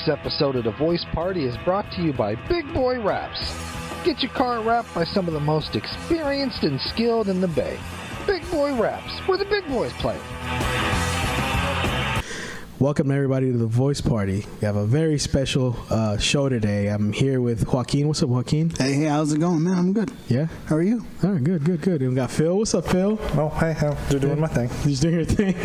week's episode of The Voice Party is brought to you by Big Boy Wraps. Get your car wrapped by some of the most experienced and skilled in the Bay. Big Boy Wraps, where the big boys play. Welcome everybody to The Voice Party. We have a very special show today. I'm here with Joaquin. What's up, Joaquin? Hey, how's it going, man? I'm good. Yeah? How are you? All right, good. And we got Phil. What's up, Phil? Oh, hey, I'm doing my thing. He's doing your thing?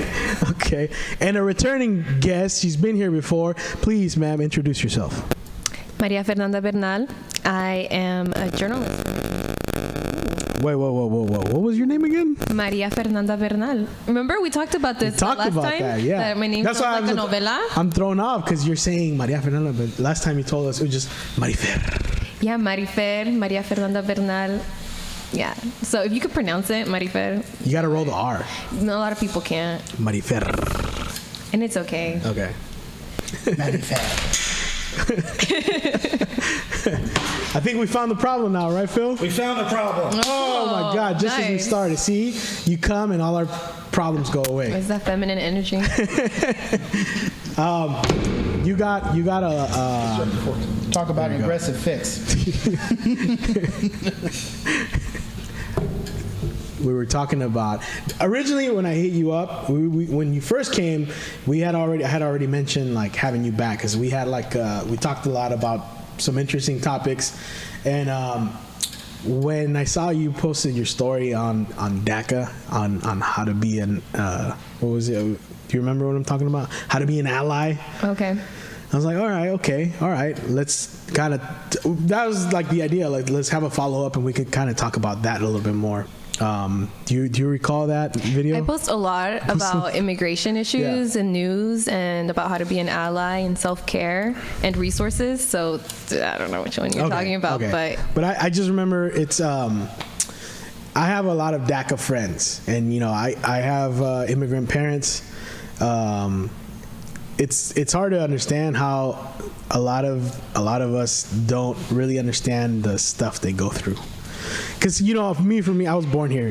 Okay. And a returning guest. She's been here before. Please, ma'am, introduce yourself. Marifer Bernal. I am a journalist. Wait. What was your name again? Marifer Bernal. Remember we talked about this last time? That, yeah. That my name sounds like a novela? I'm thrown off because you're saying Maria Fernanda, but last time you told us it was just Marifer. Yeah, Maria Fernanda Bernal. Yeah. So if you could pronounce it, Marifer. You got to roll the R. No, a lot of people can't. Marifer. And it's okay. Okay. Marifer. I think we found the problem now, right, Phil? We found the problem. Oh my God! Just as we started, see, you come and all our problems go away. Is that feminine energy? You got a Talk about an aggressive fix. We were talking about originally when I hit you up. When you first came, I had already mentioned like having you back because we had we talked a lot about some interesting topics, and when I saw you posted your story on DACA on how to be an what was it? Do you remember what I'm talking about? How to be an ally. Okay. I was like, all right. Let's kind of. That was like the idea. Like, let's have a follow up, and we could kind of talk about that a little bit more. Do you recall that video? I post a lot about immigration issues and news and about how to be an ally and self-care and resources. So I don't know which one you're talking about, but I just remember it's. I have a lot of DACA friends, and I have immigrant parents. It's hard to understand how a lot of us don't really understand the stuff they go through. Because for me, I was born here.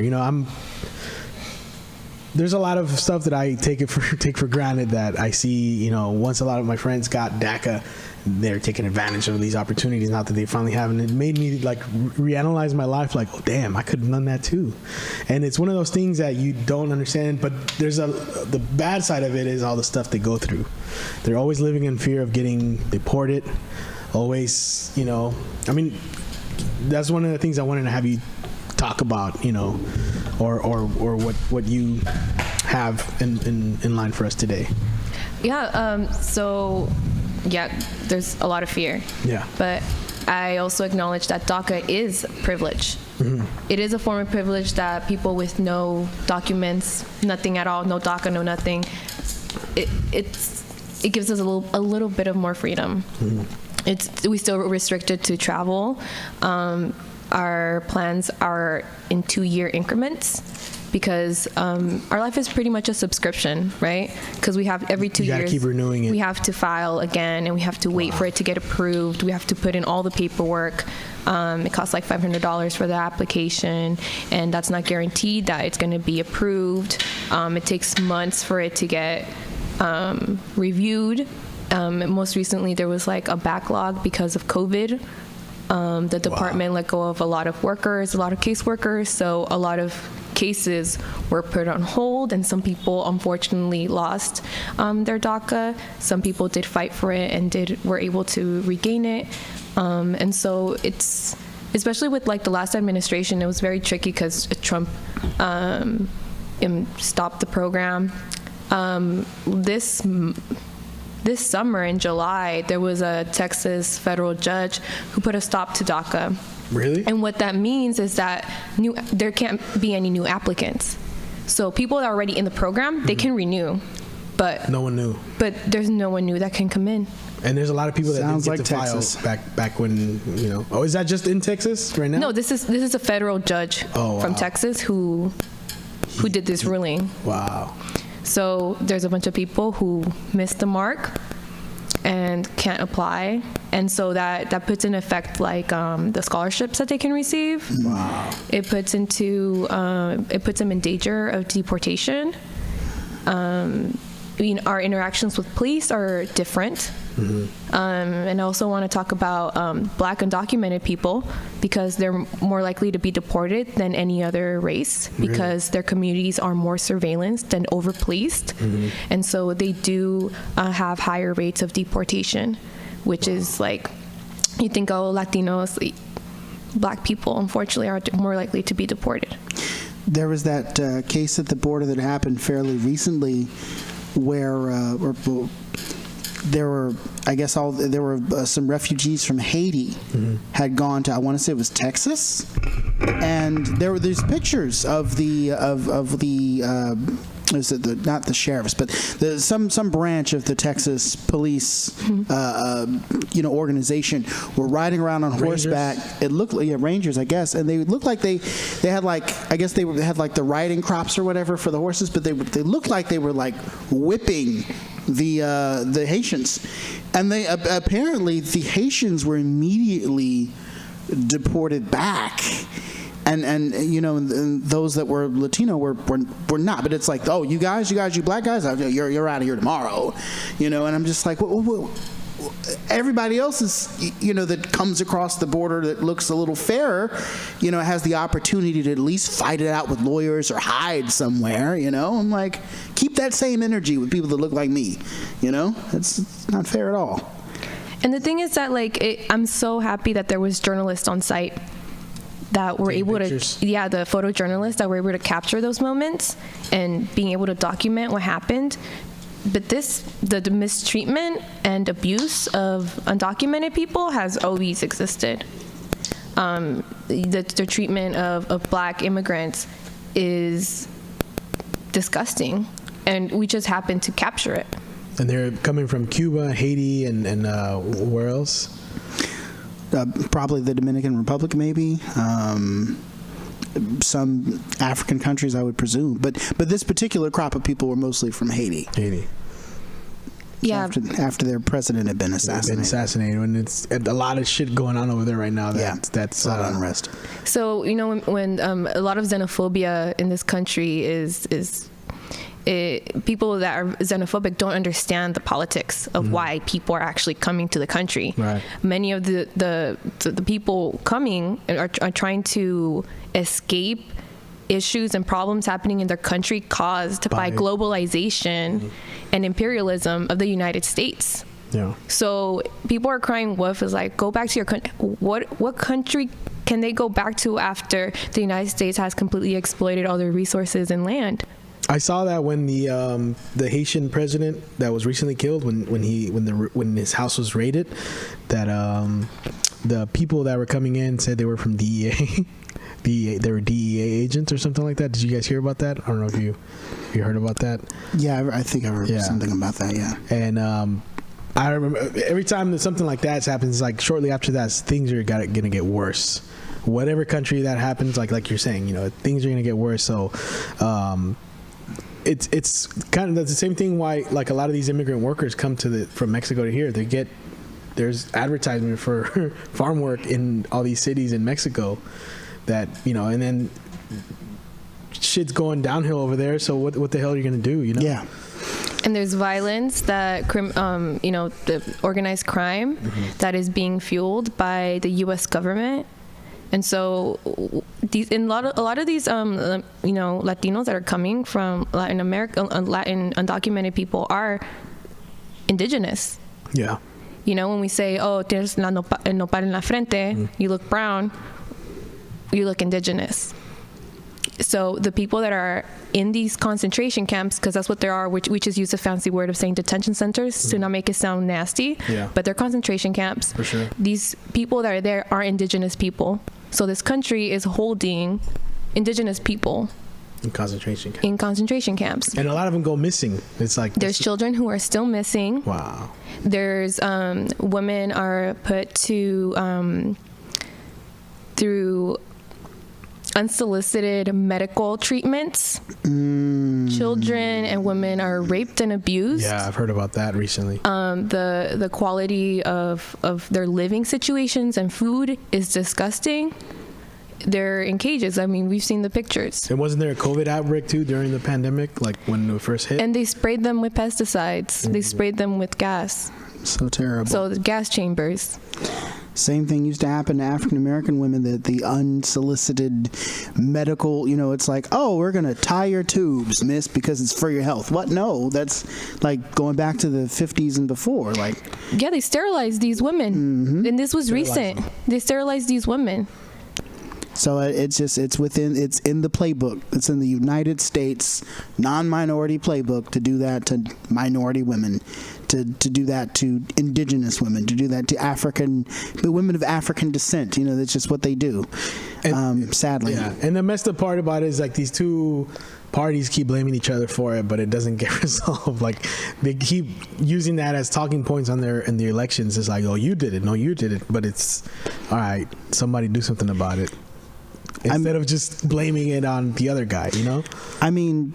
There's a lot of stuff that I take for granted that I see. Once a lot of my friends got DACA, they're taking advantage of these opportunities now that they finally have, and it made me like reanalyze my life. Like, oh damn, I could have done that too. And it's one of those things that you don't understand. But the bad side of it is all the stuff they go through. They're always living in fear of getting deported. Always, that's one of the things I wanted to have you talk about, or what you have in line for us today. Yeah. So, there's a lot of fear. Yeah. But I also acknowledge that DACA is privilege. Mm-hmm. It is a form of privilege that people with no documents, nothing at all, no DACA, no nothing, it gives us a little bit of more freedom. Mm-hmm. We still restricted to travel. Our plans are in 2-year increments because our life is pretty much a subscription, right? Because we have every 2 years. You gotta keep renewing it. We have to file again, and we have to wait for it to get approved. We have to put in all the paperwork. It costs like $500 for the application, and that's not guaranteed that it's going to be approved. It takes months for it to get reviewed. Most recently, there was like a backlog because of COVID. The department let go of a lot of workers, a lot of caseworkers, so a lot of cases were put on hold, and some people unfortunately lost their DACA. Some people did fight for it and were able to regain it. And so it's, especially with like the last administration, it was very tricky because Trump stopped the program. This summer in July, there was a Texas federal judge who put a stop to DACA. Really? And what that means is that there can't be any new applicants. So people that are already in the program, they can renew, but no one knew. But there's no one new that can come in. And there's a lot of people that Sounds didn't get like to Texas. file back when Oh, is that just in Texas right now? No, this is a federal judge from Texas who did this ruling. Wow. So there's a bunch of people who missed the mark and can't apply, and so that puts in effect like the scholarships that they can receive. Wow. It puts them in danger of deportation. Our interactions with police are different. And I also want to talk about Black undocumented people, because they're more likely to be deported than any other race, because their communities are more surveillanced and overpoliced. And so they do have higher rates of deportation, which is like, you think, oh, Latinos, Black people, unfortunately, are more likely to be deported. There was that case at the border that happened fairly recently where there were, I guess, some refugees from Haiti had gone to, I want to say it was Texas, and there's pictures of the is it not the sheriffs, but some branch of the Texas police organization were riding around on horseback. It looked like Rangers, I guess, and they looked like they had like, I guess they had like the riding crops or whatever for the horses, but they looked like they were like whipping the Haitians, and they apparently the Haitians were immediately deported back. And those that were Latino were not. But it's like, oh, you guys, you Black guys, you're out of here tomorrow, And I'm just like, well, everybody else is, that comes across the border that looks a little fairer, has the opportunity to at least fight it out with lawyers or hide somewhere, I'm like, keep that same energy with people that look like me, It's not fair at all. And the thing is that, I'm so happy that there was journalists on site that were able pictures. the photojournalists that were able to capture those moments and being able to document what happened. But the mistreatment and abuse of undocumented people has always existed. The treatment of Black immigrants is disgusting, and we just happen to capture it. And they're coming from Cuba, Haiti, and where else? Probably the Dominican Republic, maybe. Some African countries, I would presume. But this particular crop of people were mostly from Haiti. Yeah. After their president had been assassinated. And it's a lot of shit going on over there right now. That's a lot of unrest. So, when a lot of xenophobia in this country is people that are xenophobic don't understand the politics of why people are actually coming to the country. Right. Many of the people coming are trying to escape issues and problems happening in their country caused by globalization and imperialism of the United States. Yeah. So people are crying wolf, is like, go back to your country. What country can they go back to after the United States has completely exploited all their resources and land? I saw that when the Haitian president that was recently killed, when his house was raided, that the people that were coming in said they were from DEA. They were DEA agents or something like that. Did you guys hear about that? I don't know if you heard about that. Yeah, I think I heard something about that. Yeah. And I remember every time that something like that happens, like shortly after that, things are gonna get worse. Whatever country that happens, like you're saying, things are gonna get worse. So. It's kind of the same thing why like a lot of these immigrant workers come from Mexico to here. There's advertisement for farm work in all these cities in Mexico that, and then shit's going downhill over there. So what the hell are you going to do, Yeah. And there's violence that, the organized crime that is being fueled by the U.S. government. And so, a lot of these, Latinos that are coming from Latin America, Latin undocumented people are indigenous. Yeah. When we say, oh, tienes el nopal en la frente, you look brown, you look indigenous. So the people that are in these concentration camps, because that's what there are, which we just use a fancy word of saying detention centers to not make it sound nasty, but they're concentration camps. For sure. These people that are there are indigenous people. So this country is holding indigenous people in concentration camps. And a lot of them go missing. It's like there's children who are still missing. Wow. There's women are put to through unsolicited medical treatments. Children and women are raped and abused. Yeah, I've heard about that recently. The quality of their living situations and food is disgusting. They're in cages. I mean, we've seen the pictures. And wasn't there a COVID outbreak too during the pandemic, like when it first hit? And they sprayed them with pesticides. They sprayed them with gas. So terrible. So the gas chambers. Same thing used to happen to African American women, the unsolicited medical, it's like, oh, we're going to tie your tubes, miss, because it's for your health. What? No, that's like going back to the 50s and before. Yeah, they sterilized these women. Mm-hmm. And this was recent. They sterilized these women. So it's in the playbook. It's in the United States non-minority playbook to do that to minority women, to do that to indigenous women, to do that to women of African descent. That's just what they do. And, sadly. Yeah. And the messed up part about it is these two parties keep blaming each other for it, but it doesn't get resolved. They keep using that as talking points in the elections. It's like, oh, you did it. No, you did it. But it's all right. Somebody do something about it. Instead of just blaming it on the other guy, I mean,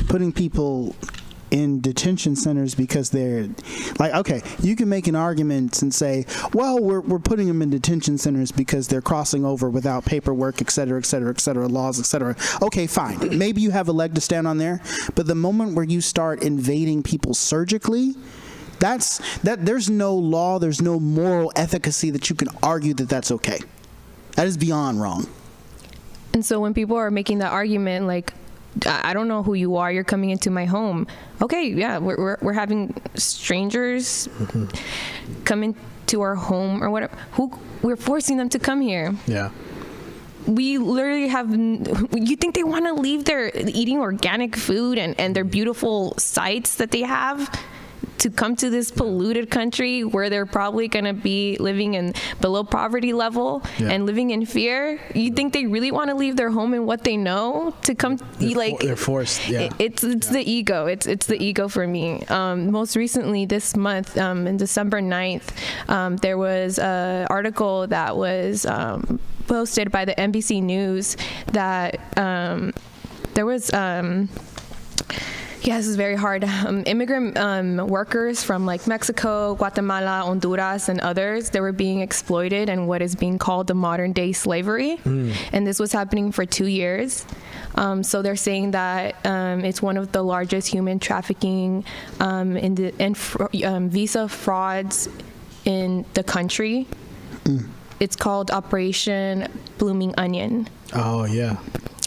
putting people in detention centers because they're okay, you can make an argument and say, well, we're putting them in detention centers because they're crossing over without paperwork, et cetera, laws, et cetera. Okay, fine. Maybe you have a leg to stand on there, but the moment where you start invading people surgically, there's no law, there's no moral efficacy that you can argue that that's okay. That is beyond wrong. And so when people are making that argument, I don't know who you are, you're coming into my home. Okay, yeah, we're having strangers come into our home or whatever. We're forcing them to come here. Yeah. We literally you think they want to leave their eating organic food and their beautiful sites that they have to come to this polluted country where they're probably going to be living in below poverty level and living in fear? You think they really want to leave their home and what they know to come? They're forced. Yeah. It's the ego. It's the ego for me. Most recently this month, in December 9th, there was an article that was posted by the NBC News that there was this is very hard. Immigrant workers from Mexico, Guatemala, Honduras, and others, they were being exploited in what is being called the modern day slavery. And this was happening for 2 years. So they're saying that it's one of the largest human trafficking and visa frauds in the country. It's called Operation Blooming Onion. Oh, yeah.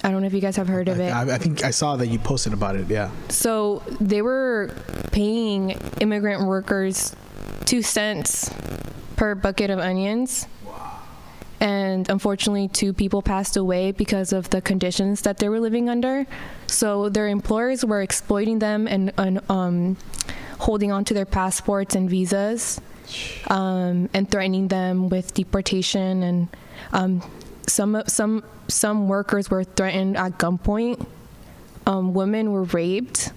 I don't know if you guys have heard of it. I think I saw that you posted about it, yeah. So they were paying immigrant workers 2 cents per bucket of onions. Wow. And unfortunately, 2 people passed away because of the conditions that they were living under. So their employers were exploiting them and holding on to their passports and visas, and threatening them with deportation. And some workers were threatened at gunpoint. Women were raped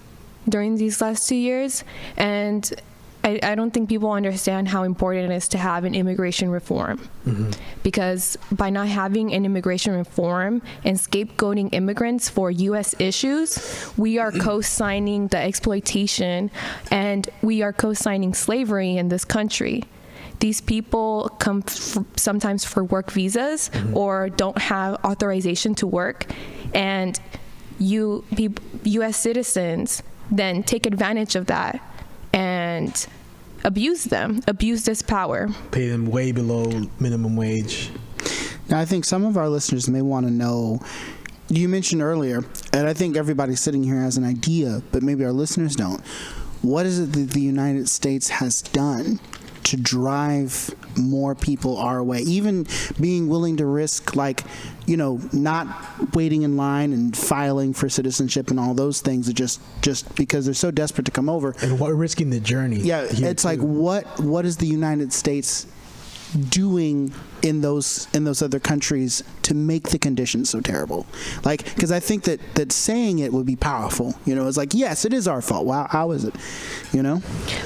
during these last 2 years. And I don't think people understand how important it is to have an immigration reform. Because by not having an immigration reform and scapegoating immigrants for U.S. issues, we are co-signing the exploitation and we are co-signing slavery in this country. These people come sometimes for work visas or don't have authorization to work, and U.S. citizens then take advantage of that and abuse this power. Pay them way below minimum wage. Now, I think some of our listeners may want to know, you mentioned earlier, and I think everybody sitting here has an idea, but maybe our listeners don't. What is it that the United States has done to drive more people our way, even being willing to risk not waiting in line and filing for citizenship and all those things, just because they're so desperate to come over, and risking the journey. Yeah, it's too. What is the United States doing in those other countries to make the conditions so terrible? Because I think that saying it would be powerful. It's yes, it is our fault. Wow, how is it?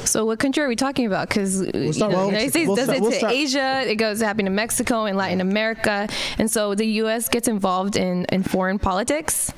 So what country are we talking about? Because the United States does it to Asia, it goes happening to Mexico and Latin America, and so the U.S. gets involved in foreign politics.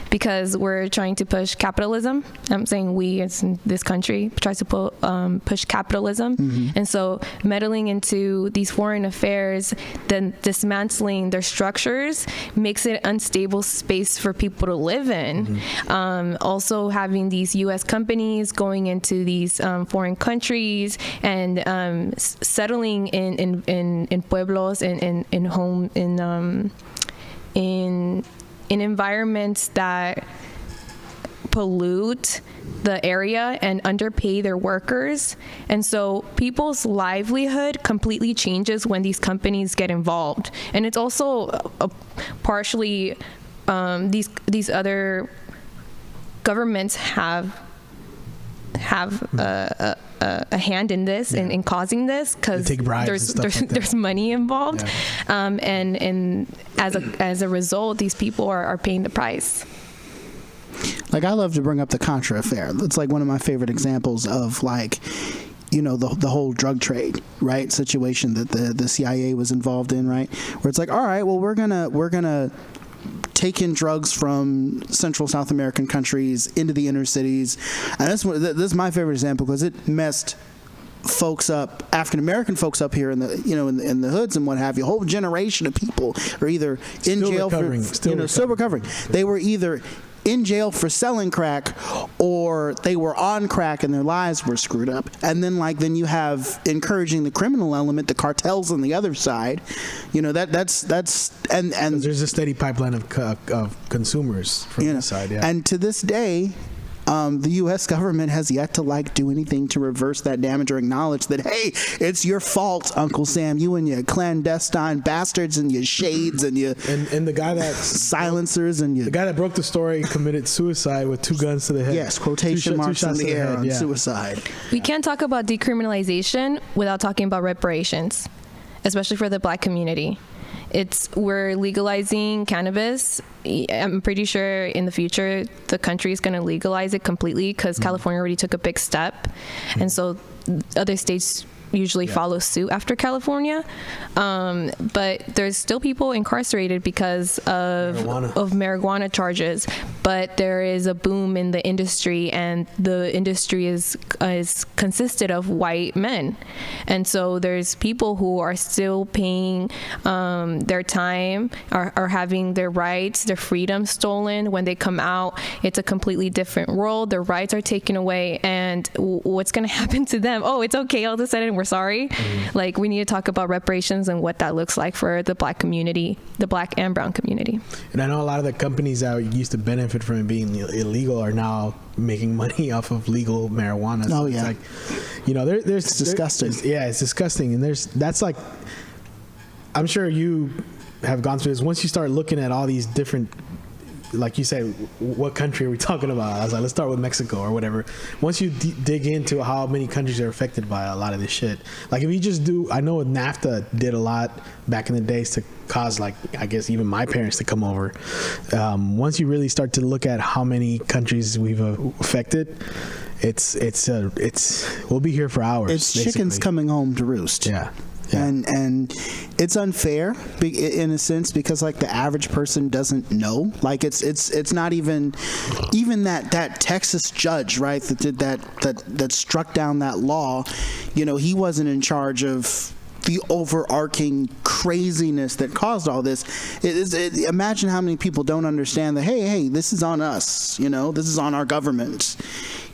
because we're trying to push capitalism. I'm saying we, as in this country, tries to push capitalism. And so meddling into these foreign affairs, then dismantling their structures, makes it unstable space for people to live in. Also having these U.S. companies going into these foreign countries and settling in pueblos, in home, in environments that pollute the area and underpay their workers. And so people's livelihood completely changes when these companies get involved. And it's also partially these other governments have a hand in this, in causing this, because there's money involved. And as a result, these people are paying the price. Like, I love to bring up the Contra affair. It's like one of my favorite examples of, like, you know, the whole drug trade, right, situation that the CIA was involved in, right, where it's like, all right, well, we're gonna take in drugs from Central South American countries into the inner cities. And this is my favorite example because it messed folks up, African American folks up here in the, you know, in the hoods and what have you. A whole generation of people are either in jail still recovering. They were either in jail for selling crack, or they were on crack and their lives were screwed up. And then you have encouraging the criminal element, the cartels on the other side. You know, that's and there's a steady pipeline of consumers from the side. Yeah. And to this day, the U.S. government has yet to do anything to reverse that damage or acknowledge that, hey, it's your fault, Uncle Sam, you and your clandestine bastards and your shades and your and the guy that silencers and your, the guy that broke the story committed suicide with 2 guns to the head. Yes, quotation marks in the air on suicide. We can't talk about decriminalization without talking about reparations, especially for the Black community. We're legalizing cannabis. I'm pretty sure in the future the country is going to legalize it completely because California already took a big step, and so other states usually follow suit after California. But there's still people incarcerated because of marijuana charges. But there is a boom in the industry, and the industry is consisted of white men. And so there's people who are still paying their time, are having their rights, their freedom stolen. When they come out, it's a completely different world. Their rights are taken away, and what's going to happen to them? Oh, it's okay. All of a sudden, we're sorry. Like, we need to talk about reparations and what that looks like for the Black community, the Black and brown community. And I know a lot of the companies that used to benefit from it being illegal are now making money off of legal marijuana. So it's like, you know, it's disgusting. It's disgusting. And that's like, I'm sure you have gone through this. Once you start looking at all these different, like you say, what country are we talking about? I was like, let's start with Mexico or whatever. Once you dig into how many countries are affected by a lot of this shit, like if you just I know NAFTA did a lot back in the days to cause, like, I guess even my parents to come over. Once you really start to look at how many countries we've affected, we'll be here for hours. It's basically chickens coming home to roost. Yeah. And it's unfair in a sense because, like, the average person doesn't know. Like, it's not even that Texas judge, right, that did that struck down that law. You know, he wasn't in charge of the overarching craziness that caused all this. Imagine how many people don't understand that. Hey, this is on us. You know, this is on our government.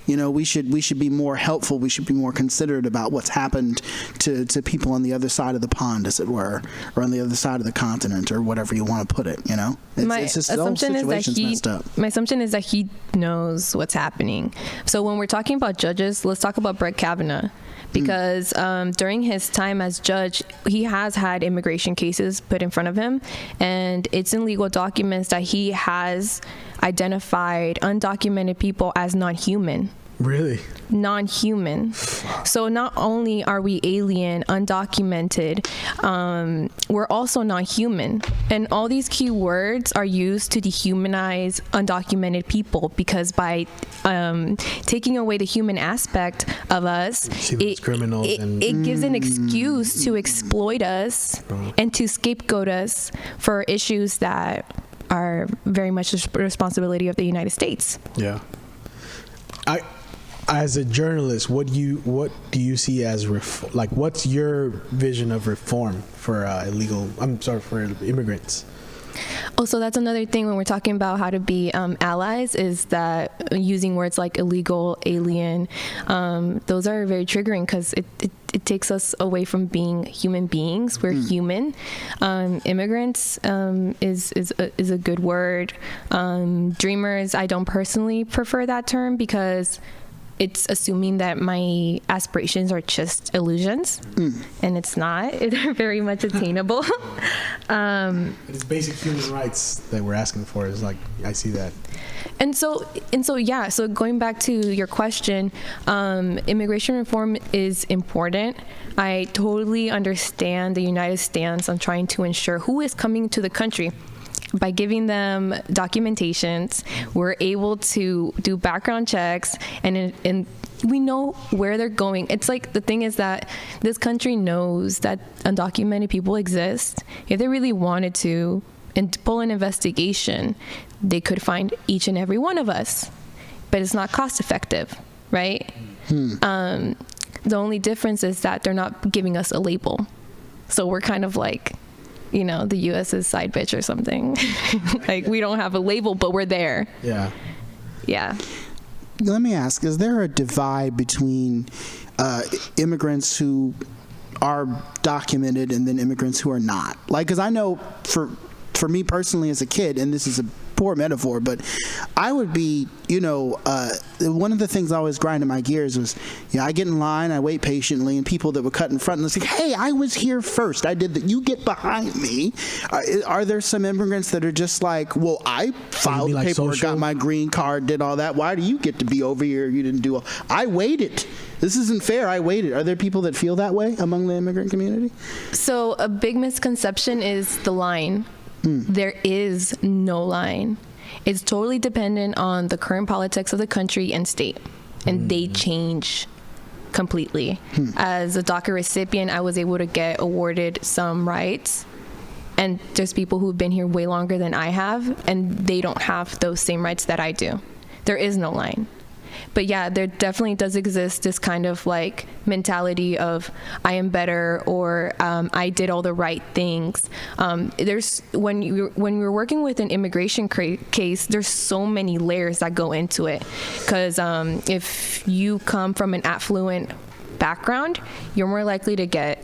You know, we should be more helpful. We should be more considerate about what's happened to people on the other side of the pond, as it were, or on the other side of the continent, or whatever you want to put it. You know, my assumption is that he knows what's happening. So when we're talking about judges, let's talk about Brett Kavanaugh. Because during his time as judge, he has had immigration cases put in front of him, and it's in legal documents that he has identified undocumented people as non-human. Really? Non-human. So not only are we alien, undocumented, we're also non-human. And all these key words are used to dehumanize undocumented people, because by taking away the human aspect of us, it gives an excuse to exploit us and to scapegoat us for issues that are very much the responsibility of the United States. Yeah. As a journalist, what do you see as what's your vision of reform for for immigrants? Oh, so that's another thing when we're talking about how to be allies, is that using words like illegal, alien, those are very triggering because it takes us away from being human beings. We're human. Immigrants is a good word. Dreamers, I don't personally prefer that term because it's assuming that my aspirations are just illusions, and it's not. They're very much attainable. It's basic human rights that we're asking for. Is like, I see that. And so yeah. So going back to your question, immigration reform is important. I totally understand the United stance on trying to ensure who is coming to the country. By giving them documentations, we're able to do background checks, and we know where they're going. It's like, the thing is that this country knows that undocumented people exist. If they really wanted to and pull an investigation, they could find each and every one of us, but it's not cost effective, right? The only difference is that they're not giving us a label. So we're kind of like, the U.S.'s side bitch or something. Like, we don't have a label, but we're there. Yeah. Yeah. Let me ask, is there a divide between immigrants who are documented and then immigrants who are not? Like, because I know for me personally as a kid, and this is a poor metaphor, but I would be, one of the things I always grinded my gears was, I get in line, I wait patiently, and people that would cut in front and it's like, hey, I was here first. I did that. You get behind me. Are there some immigrants that are just like, well, I filed like paperwork, social? got my green card, did all that. Why do you get to be over here? You didn't do all. I waited. This isn't fair. I waited. Are there people that feel that way among the immigrant community? So a big misconception is the line. There is no line. It's totally dependent on the current politics of the country and state, and they change completely. As a DACA recipient, I was able to get awarded some rights, and there's people who've been here way longer than I have, and they don't have those same rights that I do. There is no line. But yeah, there definitely does exist this kind of like mentality of I am better, or I did all the right things. There's when you're working with an immigration case, there's so many layers that go into it. Because if you come from an affluent background, you're more likely to get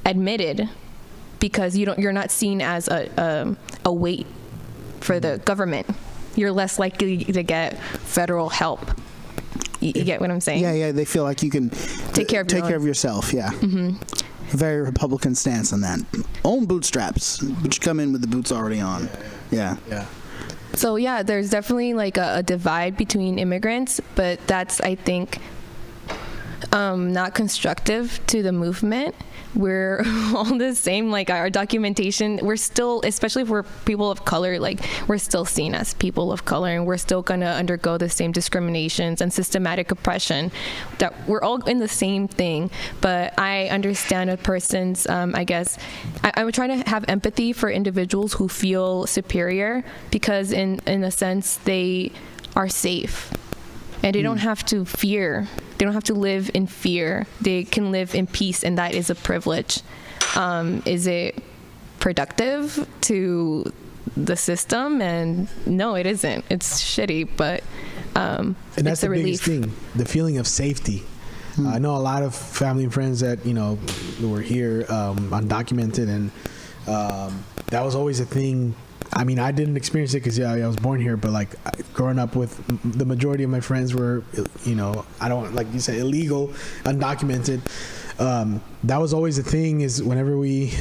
admitted because you're not seen as a weight for the government. You're less likely to get federal help. You get what I'm saying? Yeah. They feel like you can take care of yourself. Yeah. Very Republican stance on that. Own bootstraps, but you come in with the boots already on. Yeah. So yeah, there's definitely like a divide between immigrants, but that's, I think, not constructive to the movement. We're all the same. Like, our documentation, we're still, especially if we're people of color, like, we're still seen as people of color, and we're still going to undergo the same discriminations and systematic oppression. That we're all in the same thing. But I understand a person's, I guess, I would try to have empathy for individuals who feel superior, because in a sense, they are safe. And they don't have to fear. They don't have to live in fear. They can live in peace, and that is a privilege. Is it productive to the system? And no, it isn't. It's shitty, but and that's it's a the relief. biggest thing, the feeling of safety. I know a lot of family and friends that, who were here undocumented, and that was always a thing. I mean, I didn't experience it because I was born here, but like growing up with, the majority of my friends were, I don't, like you said, illegal, undocumented. That was always a thing, is whenever we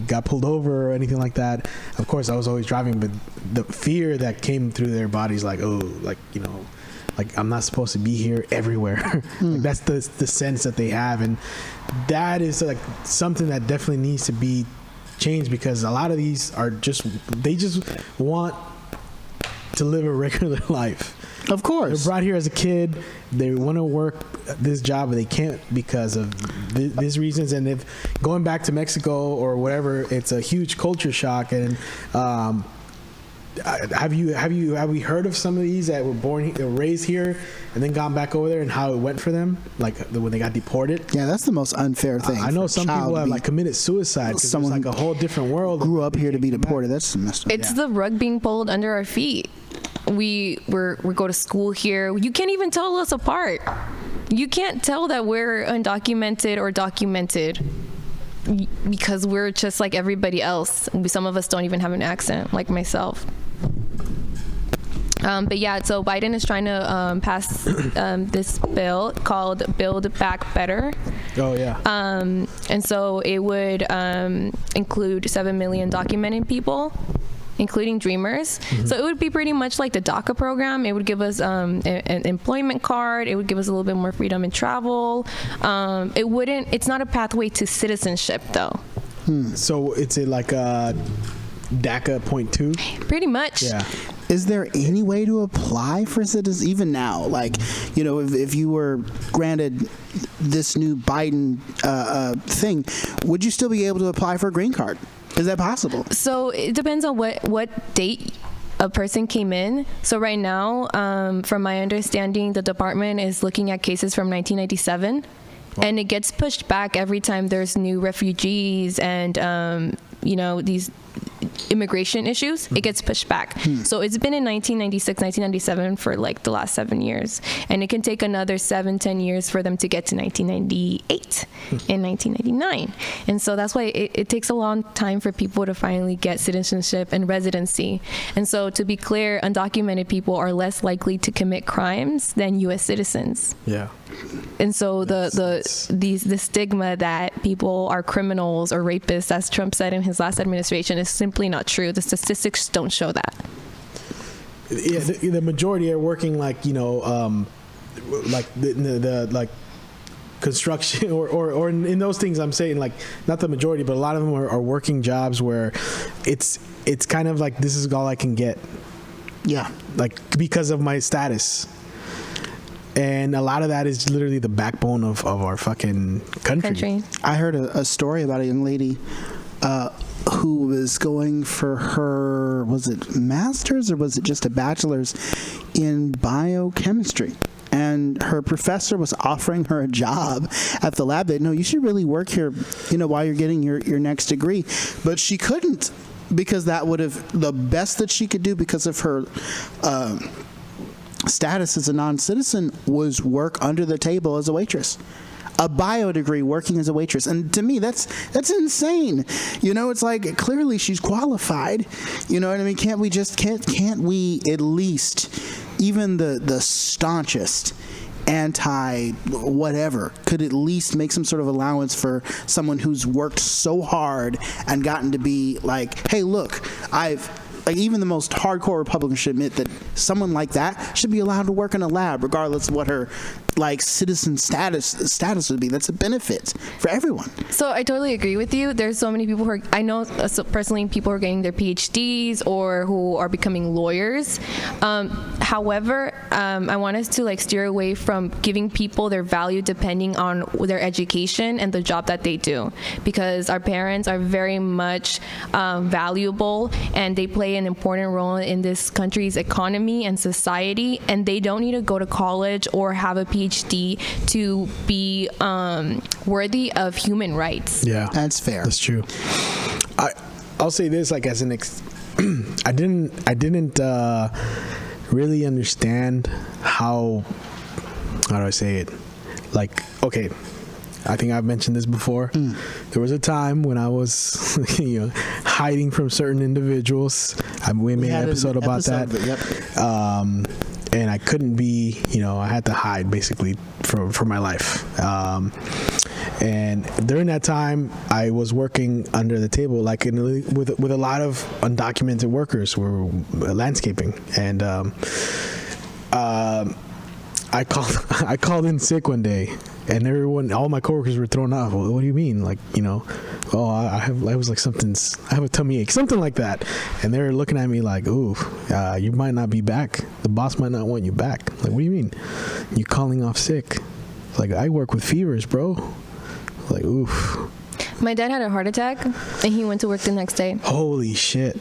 got pulled over or anything like that. Of course, I was always driving, but the fear that came through their bodies, like, like I'm not supposed to be here everywhere. Like, that's the sense that they have, and that is like something that definitely needs to be changed, because a lot of these are they just want to live a regular life. Of course. They're brought here as a kid. They want to work this job, but they can't because of these reasons. And if going back to Mexico or whatever, it's a huge culture shock. And have we heard of some of these that were raised here and then gone back over there and how it went for them, like when they got deported? Yeah, that's the most unfair thing. I know some people have like committed suicide because it's like a whole different world. Grew up here to be deported. That's messed up. It's the rug being pulled under our feet. We go to school here. You can't even tell us apart. You can't tell that we're undocumented or documented because we're just like everybody else. Some of us don't even have an accent, like myself. But yeah, so Biden is trying to pass this bill called Build Back Better. Oh, yeah. And so it would include 7 million documented people, including dreamers. So it would be pretty much like the DACA program. It would give us an employment card. It would give us a little bit more freedom in travel. It's not a pathway to citizenship though. So it's like a DACA 0.2? Pretty much. Yeah. Is there any way to apply for citizens even now? Like, if you were granted this new Biden thing, would you still be able to apply for a green card? Is that possible? So it depends on what date a person came in. So right now, from my understanding, the department is looking at cases from 1997. Wow. And it gets pushed back every time there's new refugees and, these immigration issues, it gets pushed back. So it's been in 1996, 1997 for like the last 7 years. And it can take another 7-10 years for them to get to 1998 and 1999. And so that's why it takes a long time for people to finally get citizenship and residency. And so to be clear, undocumented people are less likely to commit crimes than U.S. citizens. Yeah. And so the stigma that people are criminals or rapists, as Trump said in his last administration, is simply not true. The statistics don't show that. Yeah, the majority are working like like the construction or in those things. I'm saying like not the majority, but a lot of them are working jobs where it's kind of like this is all I can get. Yeah, like because of my status. And a lot of that is literally the backbone of our fucking country. I heard a story about a young lady who was going for her, was it master's or was it just a bachelor's in biochemistry? And her professor was offering her a job at the lab. That, no, you should really work here, while you're getting your next degree. But she couldn't because that would have, the best that she could do because of her status as a non-citizen was work under the table as a waitress. A bio degree working as a waitress. And to me, that's insane. It's like clearly she's qualified. You know what I mean? Can't we at least, even the staunchest anti whatever could at least make some sort of allowance for someone who's worked so hard and gotten to be like, hey, look, even the most hardcore Republican should admit that someone like that should be allowed to work in a lab, regardless of what her citizen status would be. That's a benefit for everyone. So I totally agree with you. There's so many people I know personally, people who are getting their PhDs or who are becoming lawyers. However, I want us to steer away from giving people their value depending on their education and the job that they do, because our parents are very much valuable and they play an important role in this country's economy and society, and they don't need to go to college or have a PhD to be worthy of human rights. Yeah, that's fair. That's true. I'll say this, as an I didn't really understand how do I say it? Okay, I think I've mentioned this before. There was a time when I was, hiding from certain individuals. We made an episode about that. Yep. And I couldn't be, I had to hide basically for my life. And during that time, I was working under the table, with a lot of undocumented workers who were landscaping, and I called in sick one day, and all my coworkers were thrown off. Well, what do you mean? Like, I have a tummy ache, something like that. And they were looking at me like, ooh, you might not be back. The boss might not want you back. Like, what do you mean? You calling off sick? Like, I work with fevers, bro. Like, oof. My dad had a heart attack, and he went to work the next day. Holy shit.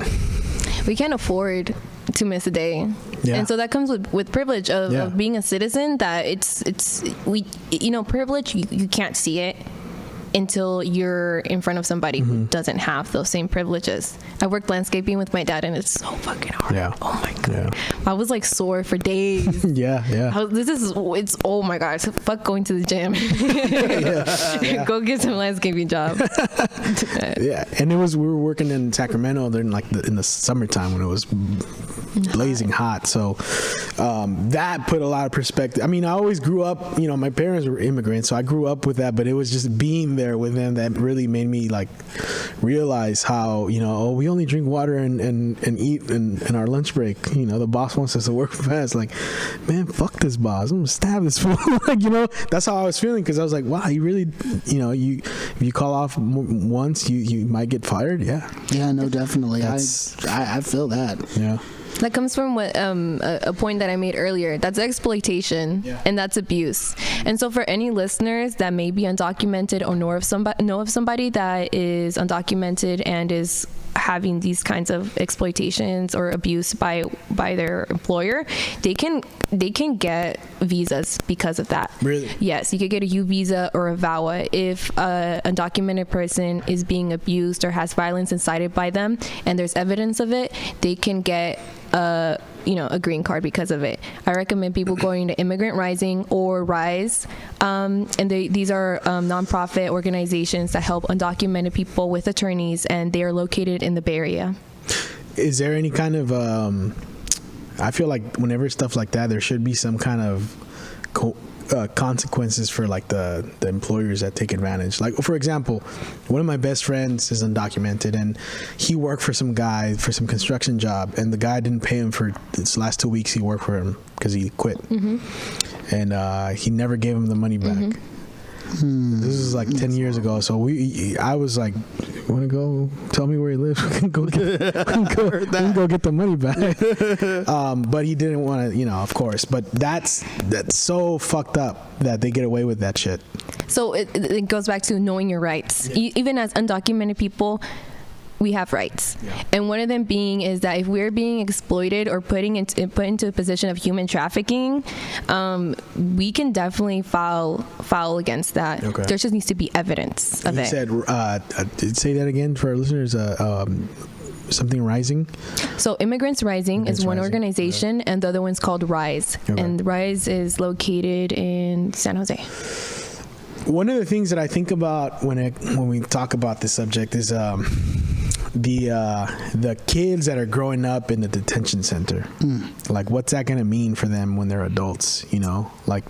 We can't afford to miss a day. Yeah. And so that comes with privilege of being a citizen, that privilege, you can't see it until you're in front of somebody who doesn't have those same privileges. I worked landscaping with my dad, and it's so fucking hard. Yeah. Oh my God. Yeah. I was like sore for days. Yeah. It's oh my God. So fuck going to the gym. Go get some landscaping job. Yeah. And we were working in Sacramento during in the summertime when it was blazing hot. So that put a lot of perspective. I mean, I always grew up, my parents were immigrants, so I grew up with that, but it was just being there with them that really made me realize how, we only drink water and eat in our lunch break. The boss wants us to work fast. Like, man, fuck this boss. I'm gonna stab this fool. That's how I was feeling, because I was like, wow, you really, if you call off once, you might get fired. Yeah. Yeah, no, definitely. I feel that. Yeah. That comes from what a point that I made earlier. That's exploitation, and that's abuse. And so for any listeners that may be undocumented or know of somebody that is undocumented and is having these kinds of exploitations or abuse by their employer, they can get visas because of that. Really? Yes, you could get a U visa or a VAWA if a undocumented person is being abused or has violence incited by them, and there's evidence of it. They can get a green card because of it. I recommend people going to Immigrant Rising or RISE, and these are nonprofit organizations that help undocumented people with attorneys, and they are located in the Bay Area. Is there any kind of I feel like whenever stuff like that, there should be some kind of consequences for the employers that take advantage. Like, for example, one of my best friends is undocumented, and he worked for some guy for some construction job, and the guy didn't pay him for this last 2 weeks he worked for him because he quit. And he never gave him the money back. This is 10 years ago. So I was like, you want to go tell me where he lives? We can go get the money back. But he didn't want to, of course. But that's so fucked up that they get away with that shit. So it goes back to knowing your rights. Even as undocumented people, we have rights. And one of them being is that if we're being exploited or put into a position of human trafficking, we can definitely file against that. Okay. There just needs to be evidence of it. You said, say that again for our listeners, something Rising? So Immigrants Rising is one organization, and the other one's called RISE. Okay. And RISE is located in San Jose. One of the things that I think about when we talk about this subject is the kids that are growing up in the detention center. Like, what's that going to mean for them when they're adults?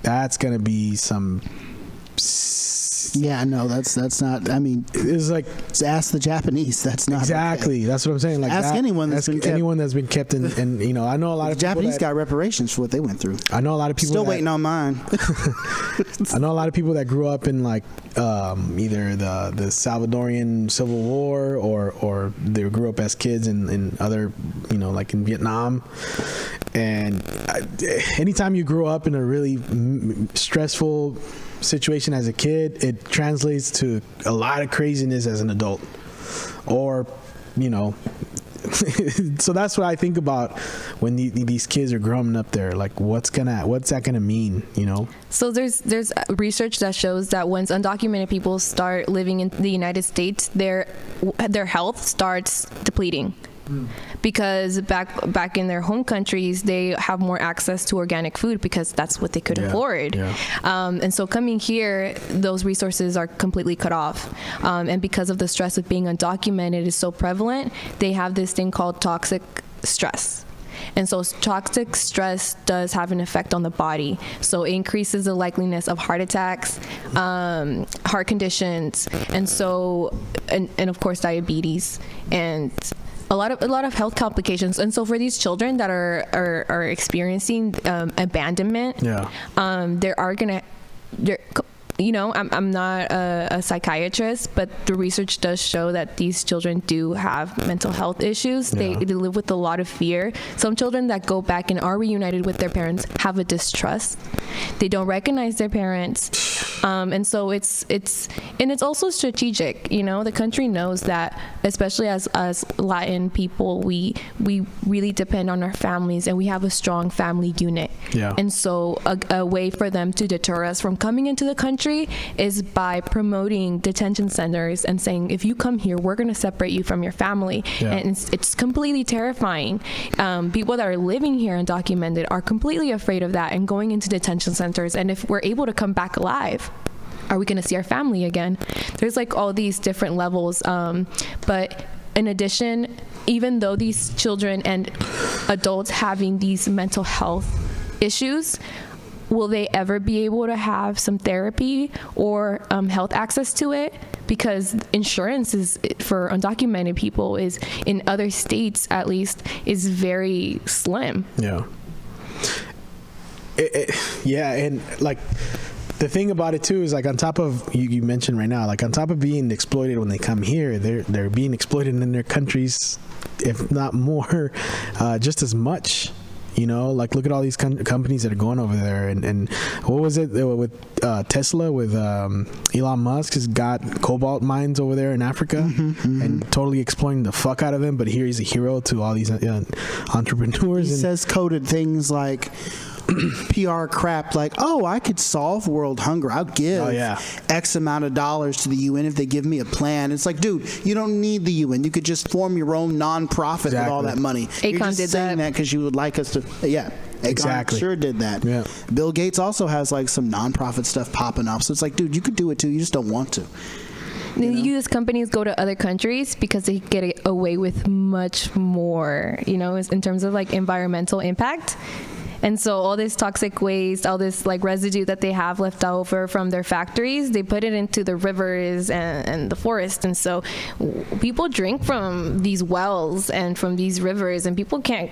That's going to be some. Yeah, no, that's not. I mean, it's ask the Japanese. That's not exactly. Okay. That's what I'm saying. Ask anyone that's been kept in. And I know a lot of people Japanese got reparations for what they went through. I know a lot of people still waiting on mine. I know a lot of people that grew up in either the Salvadorian Civil War or they grew up as kids in other in Vietnam. And anytime you grew up in a really stressful situation as a kid, it translates to a lot of craziness as an adult, or so that's what I think about when these kids are growing up there. Like, what's that gonna mean? So there's research that shows that once undocumented people start living in the United States, their health starts depleting. Because back in their home countries, they have more access to organic food because that's what they could afford. And so coming here, those resources are completely cut off. And because of the stress of being undocumented is so prevalent, they have this thing called toxic stress. And so toxic stress does have an effect on the body. So it increases the likeliness of heart attacks, heart conditions, and of course diabetes and a lot of health complications. And so for these children that are experiencing abandonment, there are gonna I'm not a psychiatrist, but the research does show that these children do have mental health issues. They live with a lot of fear. Some children that go back and are reunited with their parents have a distrust. They don't recognize their parents, and so it's also strategic. The country knows that, especially as Latin people, we really depend on our families, and we have a strong family unit. And so a way for them to deter us from coming into the country is by promoting detention centers and saying, if you come here, we're going to separate you from your family. And it's completely terrifying. People that are living here undocumented are completely afraid of that and going into detention centers. And if we're able to come back alive, are we going to see our family again? There's like all these different levels. But in addition, even though these children and adults having these mental health issues, will they ever be able to have some therapy or health access to it? Because insurance is for undocumented people is in other states, at least, is very slim. And like the thing about it too is, like, on top of you mentioned right now, like on top of being exploited when they come here, they're being exploited in their countries, if not more, just as much. Like, look at all these companies that are going over there, and what was it with Tesla, with Elon Musk has got cobalt mines over there in Africa, and totally exploiting the fuck out of them. But here he's a hero to all these entrepreneurs. He says coded things like PR crap, like, oh, I could solve world hunger. I'll give X amount of dollars to the UN if they give me a plan. It's like, dude, you don't need the UN. You could just form your own nonprofit with all that money. You're just saying that because you would like us to. Akon sure did that. Bill Gates also has like some nonprofit stuff popping up. So it's like, dude, you could do it too. You just don't want to. U.S. companies go to other countries because they get away with much more, in terms of like environmental impact. And so all this toxic waste, all this like residue that they have left over from their factories, they put it into the rivers and the forest. And so people drink from these wells and from these rivers, and people can't,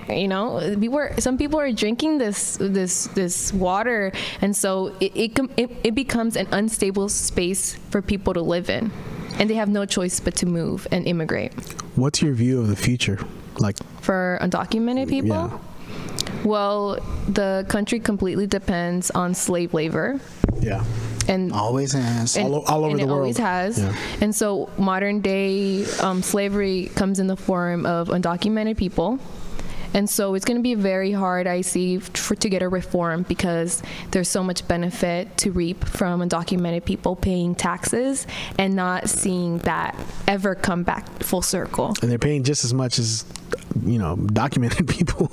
some people are drinking this water. And so it becomes an unstable space for people to live in. And they have no choice but to move and immigrate. What's your view of the future? Like, for undocumented people? Well, the country completely depends on slave labor. And always has. All over the world. Always has. And so modern day slavery comes in the form of undocumented people. And so it's going to be very hard, I see, to get a reform, because there's so much benefit to reap from undocumented people paying taxes and not seeing that ever come back full circle. And they're paying just as much as, documented people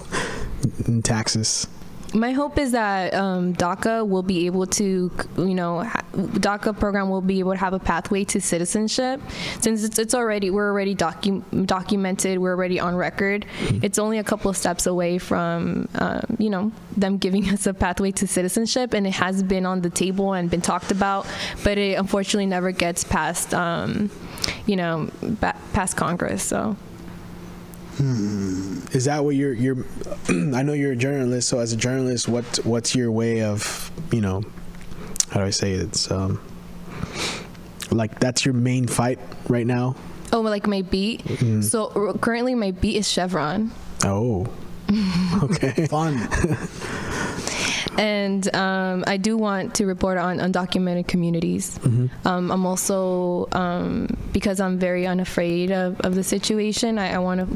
in taxes. My hope is that DACA will be able to, DACA program will be able to have a pathway to citizenship, since we're already documented, we're already on record. It's only a couple of steps away from, them giving us a pathway to citizenship, and it has been on the table and been talked about, but it unfortunately never gets past, past Congress. So. Is that what you're I know you're a journalist, so as a journalist, what's your way of, how do I say it? It's like, that's your main fight right now? Oh, like my beat? So currently my beat is Chevron. Oh. Okay. Fun. And I do want to report on undocumented communities. I'm also, because I'm very unafraid of the situation, I want to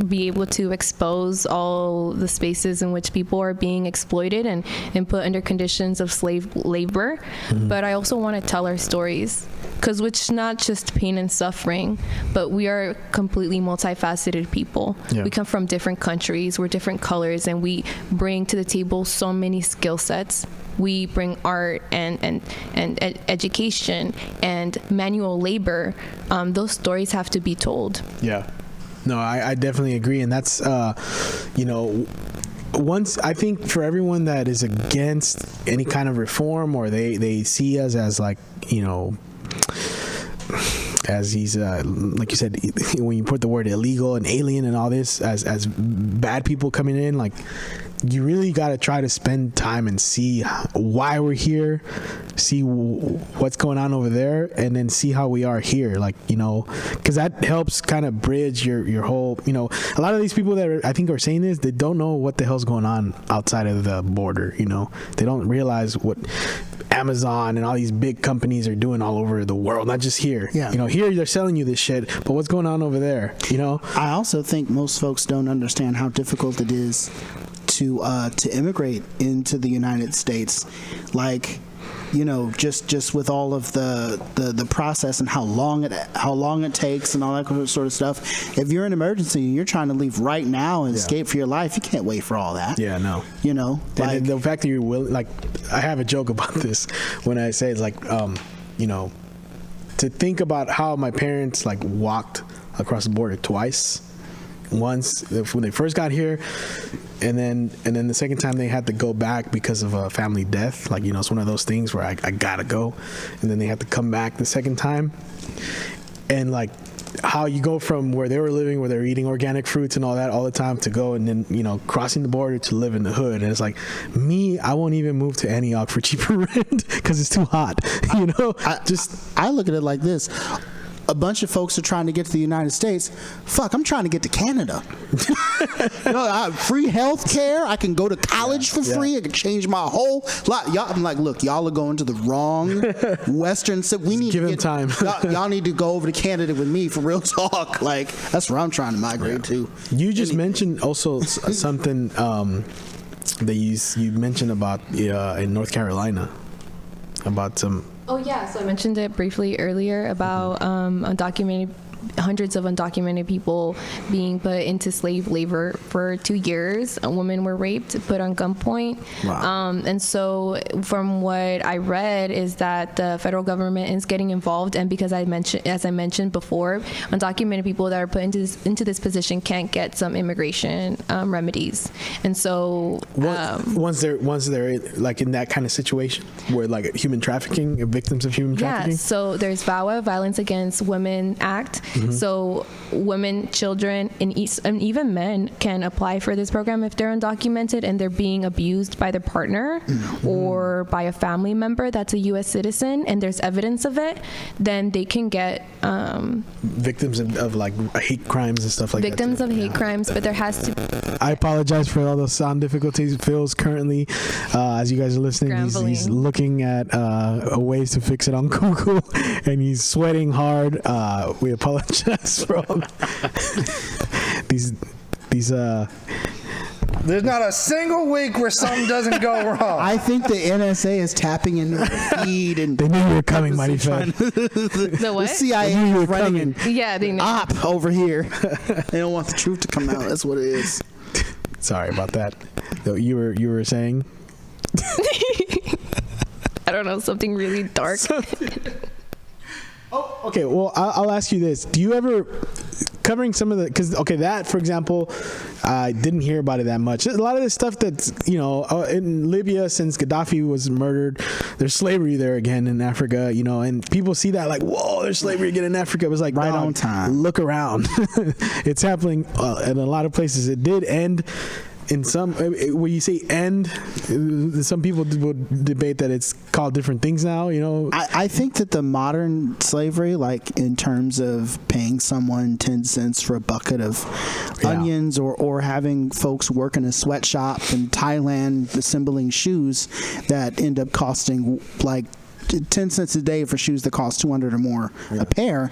be able to expose all the spaces in which people are being exploited and put under conditions of slave labor. But I also want to tell our stories, because it's not just pain and suffering, but we are completely multifaceted people. We come from different countries, we're different colors, and we bring to the table so many skill sets. We bring art and education and manual labor. Those stories have to be told. No, I definitely agree. And that's, once, I think for everyone that is against any kind of reform, or they see us as like, as he's like you said, when you put the word illegal and alien and all this as bad people coming in, like, you really got to try to spend time and see why we're here, see what's going on over there, and then see how we are here. Like, you know, because that helps kind of bridge your whole, you know, a lot of these people that I think are saying this, they don't know what the hell's going on outside of the border. You know, they don't realize what Amazon and all these big companies are doing all over the world, not just here. Yeah. You know, here they're selling you this shit, but what's going on over there, you know? I also think most folks don't understand how difficult it is to immigrate into the United States. Like, you know, just with all of the process and how long it takes and all that sort of stuff. If you're in an emergency and you're trying to leave right now and escape for your life, you can't wait for all that. Yeah, no. You know, like, and the fact that you're willing, like, I have a joke about this when I say it's like, you know, to think about how my parents like walked across the border twice. Once when they first got here, and then the second time they had to go back because of a family death. Like, you know, it's one of those things where I gotta go, and then they had to come back the second time. And like how you go from where they were living, where they're eating organic fruits and all that all the time, to go and then, you know, crossing the border to live in the hood. And it's like, me, I won't even move to Antioch for cheaper rent because it's too hot. You know, I look at it like this. A bunch of folks are trying to get to the United States. Fuck, I'm trying to get to Canada. You know, I have free health care. I can go to college for free. I can change my whole life. Y'all, I'm like, look, y'all are going to the wrong Western. So we need give to him time. y'all need to go over to Canada with me for real talk. Like, that's where I'm trying to migrate to. You just mentioned also something that you mentioned about in North Carolina about some. Oh yeah, so I mentioned it briefly earlier about hundreds of undocumented people being put into slave labor for 2 years. Women were raped, put on gunpoint. Wow. And so from what I read is that the federal government is getting involved, and because as I mentioned before, undocumented people that are put into this position can't get some immigration remedies. And so once they're like in that kind of situation where like human trafficking, victims of human trafficking. Yeah, so there's VAWA, Violence Against Women Act. So women, children, and even men can apply for this program if they're undocumented and they're being abused by their partner or by a family member that's a U.S. citizen, and there's evidence of it, then they can get victims of like hate crimes and stuff like that. Victims of hate crimes, but there has to. I apologize for all the sound difficulties. Phil's currently, as you guys are listening, he's looking at ways to fix it on Google, and he's sweating hard. We apologize for all these. There's not a single week where something doesn't go wrong. I think the NSA is tapping into the feed, and they knew you were coming, Marifer. The what? The CIA is running an Yeah, they know. op over here. They don't want the truth to come out. That's what it is. Sorry about that. You were saying. I don't know, something really dark. Oh, okay. Well, I'll ask you this: do you ever covering some of the that, for example, I didn't hear about it that much. A lot of the stuff that's in Libya since Gaddafi was murdered, there's slavery there again in Africa, and people see that like, whoa, there's slavery again in Africa. It was like right on time. Look around, it's happening in a lot of places. It did end. In some, when you say end, some people would debate that it's called different things now, I think that the modern slavery, like in terms of paying someone 10 cents for a bucket of onions or having folks work in a sweatshop in Thailand assembling shoes that end up costing like 10 cents a day for shoes that cost $200 or more a pair,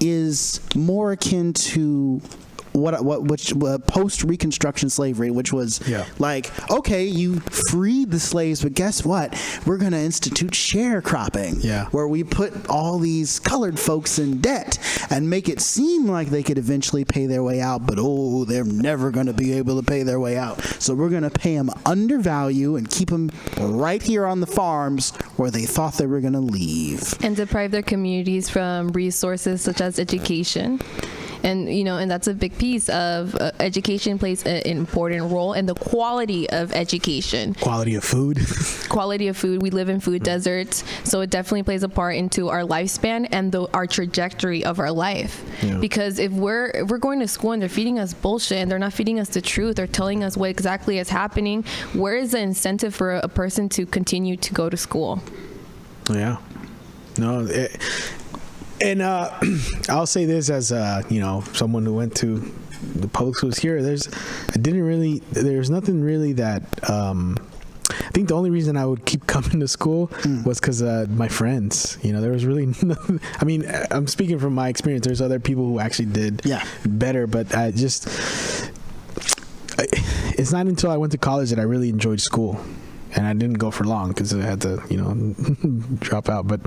is more akin to which post-Reconstruction slavery, which was like, okay, you freed the slaves, but guess what? We're going to institute sharecropping, where we put all these colored folks in debt and make it seem like they could eventually pay their way out, but they're never going to be able to pay their way out. So we're going to pay them undervalue and keep them right here on the farms where they thought they were going to leave. And deprive their communities from resources such as education. And and that's a big piece of education plays an important role, and the quality of education, Quality of food. we live in food deserts, so it definitely plays a part into our lifespan and our trajectory of our life. Because if we're going to school and they're feeding us bullshit and they're not feeding us the truth or telling us what exactly is happening, where is the incentive for a person to continue to go to school? Yeah. No. And I'll say this as someone who went to the public schools here. There's nothing really that. I think the only reason I would keep coming to school was because my friends. There was really nothing. I mean, I'm speaking from my experience. There's other people who actually did better, but it's not until I went to college that I really enjoyed school. And I didn't go for long because I had to, drop out. But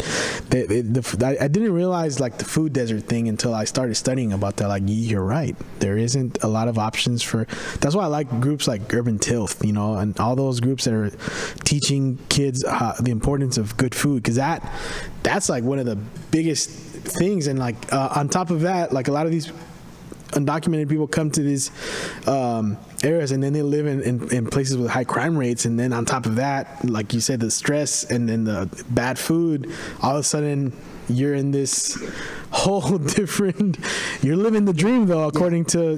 I didn't realize like the food desert thing until I started studying about that. Like, you're right. There isn't a lot of options for. That's why I like groups like Urban Tilth, and all those groups that are teaching kids the importance of good food, because that's like one of the biggest things. And like on top of that, like a lot of these undocumented people come to these areas, and then they live in places with high crime rates, and then on top of that, like you said, the stress and then the bad food, all of a sudden you're in this whole different, you're living the dream though, according to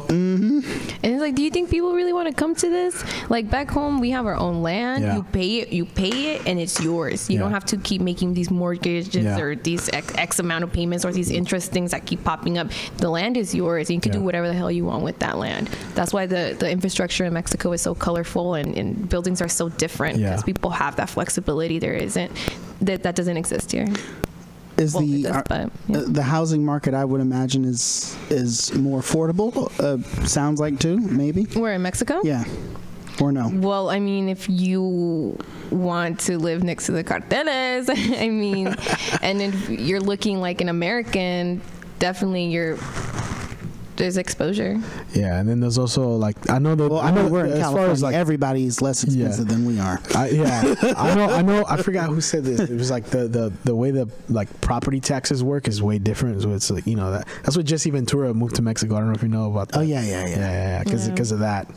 And it's like, do you think people really want to come to this? Like back home, we have our own land. You pay it and it's yours. You don't have to keep making these mortgages or these X amount of payments or these interest things that keep popping up. The land is yours, and you can do whatever the hell you want with that land. That's why the infrastructure in Mexico is so colorful, and buildings are so different, because people have that flexibility. There isn't that doesn't exist here. The housing market, I would imagine, is more affordable. Sounds like too, maybe. We're in Mexico. Yeah. Or no? Well, I mean, if you want to live next to the carteles, I mean, and if you're looking like an American, definitely there's exposure. Yeah, and then there's also like I know we're in as California. far as like everybody's less expensive than we are. I know. I forgot who said this. It was like the way the like property taxes work is way different. So it's like that's what Jesse Ventura moved to Mexico. I don't know if you know about that. Oh yeah. Because of that.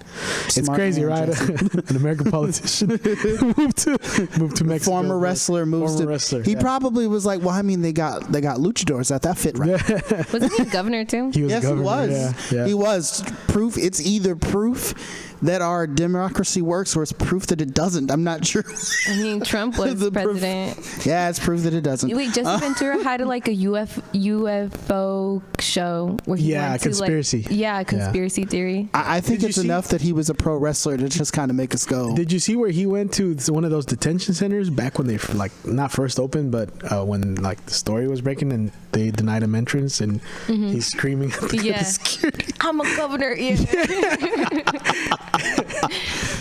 Smart it's crazy, man, right? An American politician moved to Mexico. Former wrestler moves to. Wrestler, he probably was like, well, I mean, they got luchadors. That fit right. Wasn't he a governor too? He was governor. He was. Yeah. He was proof. It's either proof that our democracy works, or it's proof that it doesn't. I'm not sure. I mean, Trump was president. Yeah, it's proof that it doesn't. Wait, Jesse Ventura had like a UFO show where he went to conspiracy. Conspiracy theory. I think it's enough that he was a pro wrestler to just kind of make us go. Did you see where he went to one of those detention centers back when they like not first opened, but when like the story was breaking and they denied him entrance, and he's screaming at the security. I'm a governor.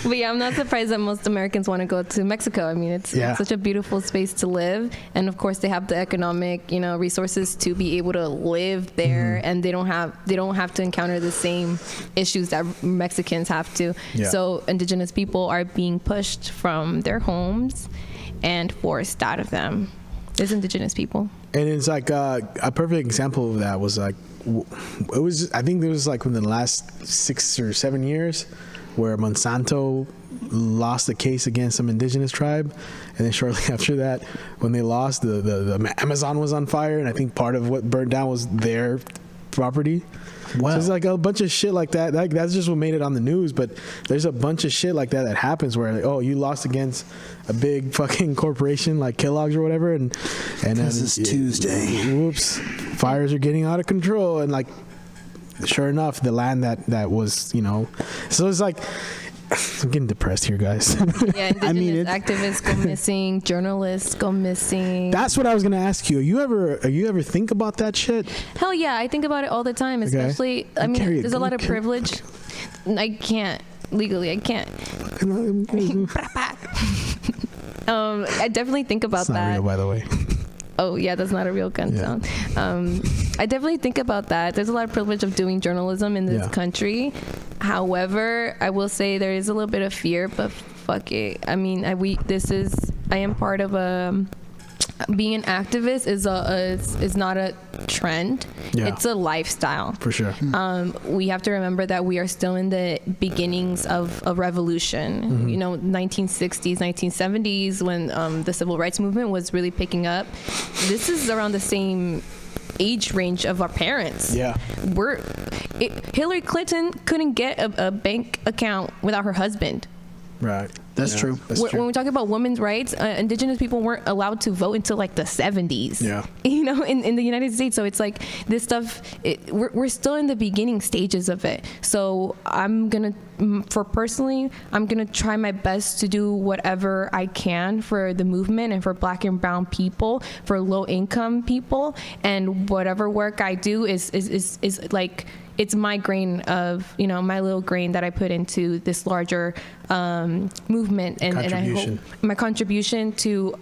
But I'm not surprised that most Americans want to go to Mexico. I mean, it's such a beautiful space to live, and of course they have the economic, resources to be able to live there, and they don't have to encounter the same issues that Mexicans have to. Yeah. So indigenous people are being pushed from their homes and forced out of them. There's indigenous people. And it's like a perfect example of that was like, I think it was like within the last 6 or 7 years where Monsanto lost a case against some indigenous tribe, and then shortly after that, when they lost, the Amazon was on fire, and I think part of what burned down was their property. Wow. So it's like a bunch of shit like that. That's just what made it on the news, but there's a bunch of shit like that happens where, like, oh, you lost against a big fucking corporation like Kellogg's or whatever, and then this is Tuesday. Whoops, fires are getting out of control, and like, sure enough, the land that was, so it's like, I'm getting depressed here, guys. Yeah, indigenous activists go missing, journalists go missing. That's what I was gonna ask you. You ever think about that shit? Hell yeah, I think about it all the time. Especially, I mean, there's a lot of privilege. I can't legally. I can't. I definitely think about that. Not real, by the way. Oh yeah, that's not a real gun sound. I definitely think about that. There's a lot of privilege of doing journalism in this country. However, I will say there is a little bit of fear, but fuck it. I mean, I am part of a being an activist is not a trend. Yeah. It's a lifestyle. For sure. We have to remember that we are still in the beginnings of a revolution. 1960s, 1970s, when the civil rights movement was really picking up. This is around the same age range of our parents. Yeah. Hillary Clinton couldn't get a bank account without her husband. Right. That's true. When we talk about women's rights, indigenous people weren't allowed to vote until like the 70s. Yeah. In the United States. So it's like this stuff, we're still in the beginning stages of it. So I'm going to try my best to do whatever I can for the movement and for Black and brown people, for low income people. And whatever work I do is like, it's my grain of, my little grain that I put into this larger movement, and I hope my contribution to,